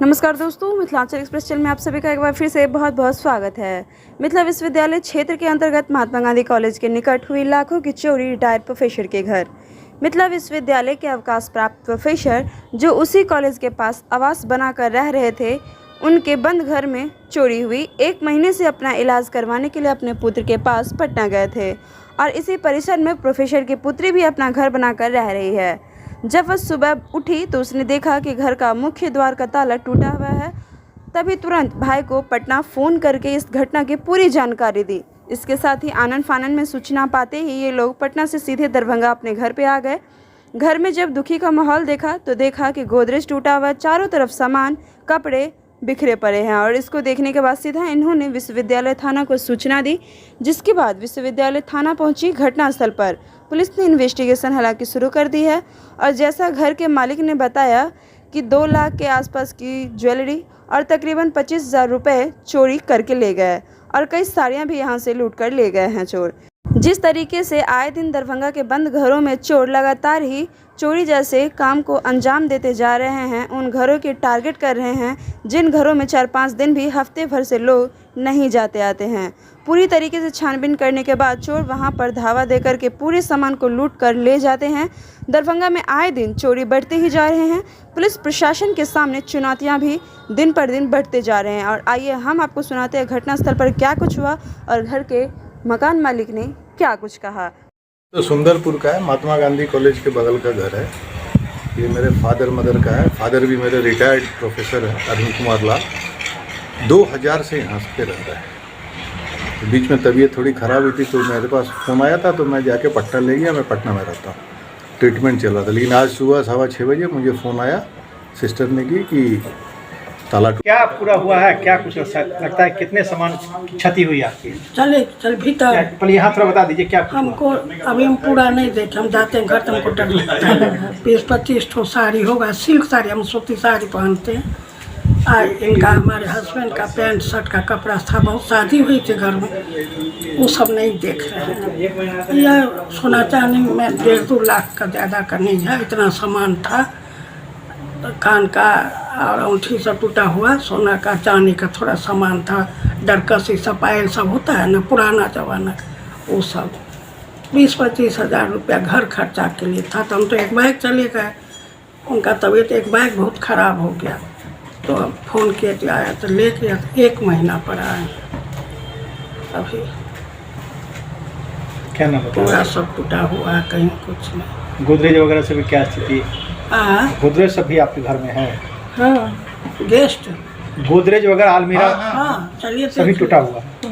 नमस्कार दोस्तों, Mithilanchal express channel में आप सभी का एक बार फिर से बहुत बहुत स्वागत है। मिथिला विश्वविद्यालय क्षेत्र के अंतर्गत महात्मा गांधी कॉलेज के निकट हुई लाखों की चोरी रिटायर्ड प्रोफेसर के घर। मिथिला विश्वविद्यालय के अवकाश प्राप्त प्रोफेसर जो उसी कॉलेज के पास आवास बनाकर रह रहे थे, उनके बंद घर में चोरी हुई। 1 महीने से अपना इलाज करवाने के लिए अपने पुत्र के पास पटना गए थे और इसी परिसर में प्रोफेसर की पुत्री भी अपना घर बनाकर रह रही है। जब वह सुबह उठी तो उसने देखा कि घर का मुख्य द्वार का ताला टूटा हुआ है। तभी तुरंत भाई को पटना फ़ोन करके इस घटना की पूरी जानकारी दी। इसके साथ ही आनन फानन में सूचना पाते ही ये लोग पटना से सीधे दरभंगा अपने घर पे आ गए। घर में जब दुखी का माहौल देखा तो देखा कि गोदरेज टूटा हुआ, चारों तरफ सामान, कपड़े बिखरे पड़े हैं और इसको देखने के बाद सीधा इन्होंने विश्वविद्यालय थाना को सूचना दी, जिसके बाद विश्वविद्यालय थाना पहुंची। घटनास्थल पर पुलिस ने इन्वेस्टिगेशन हालांकि शुरू कर दी है और जैसा घर के मालिक ने बताया कि 2 लाख के आसपास की ज्वेलरी और तकरीबन 25,000 रुपये चोरी करके ले गए और कई साड़ियाँ भी यहाँ से लूट कर ले गए हैं चोर। जिस तरीके से आए दिन दरभंगा के बंद घरों में चोर लगातार ही चोरी जैसे काम को अंजाम देते जा रहे हैं, उन घरों के टारगेट कर रहे हैं जिन घरों में 4-5 दिन भी हफ्ते भर से लोग नहीं जाते आते हैं। पूरी तरीके से छानबीन करने के बाद चोर वहां पर धावा देकर के पूरे सामान को लूट कर ले जाते हैं। दरभंगा में आए दिन चोरी बढ़ते ही जा रहे हैं। पुलिस प्रशासन के सामने चुनौतियां भी दिन पर दिन बढ़ते जा रहे हैं और आइए हम आपको सुनाते हैं घटनास्थल पर क्या कुछ हुआ और घर के मकान मालिक ने क्या कुछ कहा। तो सुंदरपुर का है, महात्मा गांधी कॉलेज के बगल का घर है। ये मेरे फादर मदर का है। फादर भी मेरे रिटायर्ड प्रोफेसर है, अरुण कुमार लाल। 2000 से यहाँ पे रहता है। तो बीच में तबीयत थोड़ी ख़राब हुई थी तो मेरे पास फ़ोन आया था तो मैं जाके पटना ले गया। मैं पटना में रहता हूँ, ट्रीटमेंट चल रहा था। लेकिन आज सुबह 6:15 बजे मुझे फ़ोन आया सिस्टर ने कि ताला क्या पूरा हुआ है, क्या कुछ लगता है, कितने सामान की क्षति हुई आपकी? चल भीतर पहले यहाँ थोड़ा बता दीजिए क्या हमको। अभी हम पूरा नहीं देखे, हम जाते हैं घर तो हमको डर लगता है। 20-25 ठो साड़ी होगा, सिल्क साड़ी, हम सूती साड़ी पहनते हैं। इनका हमारे हस्बैंड का पैंट शर्ट का कपड़ा था, बहुत शादी हुई थी घर में, वो सब नहीं देख रहे हैं। यह सोना चांदी में 1.5-2 लाख का ज़्यादा का नहीं है, इतना सामान था। कान का और अंगूठी सब टूटा हुआ, सोना का, चांदी का थोड़ा सामान था, डरकस, सब पायल सब होता है ना पुराना ज़माना, वो सब 20-25 हज़ार रुपया घर खर्चा के लिए था। तो हम तो एक बैग चले गए, उनका तबीयत एक बैग बहुत ख़राब हो गया तो फ़ोन किए तो आया तो ले गया। 1 महीना पर आए, अभी क्या नाम पूरा सब टूटा हुआ है, कहीं कुछ नहीं। गोदरेज वगैरह से भी क्या स्थिति? गोदरेज सब भी आपके घर में है? हाँ, गेस्ट गोदरेज वगैरह, अलमीरा हाँ, चलिए सभी टूटा हुआ है।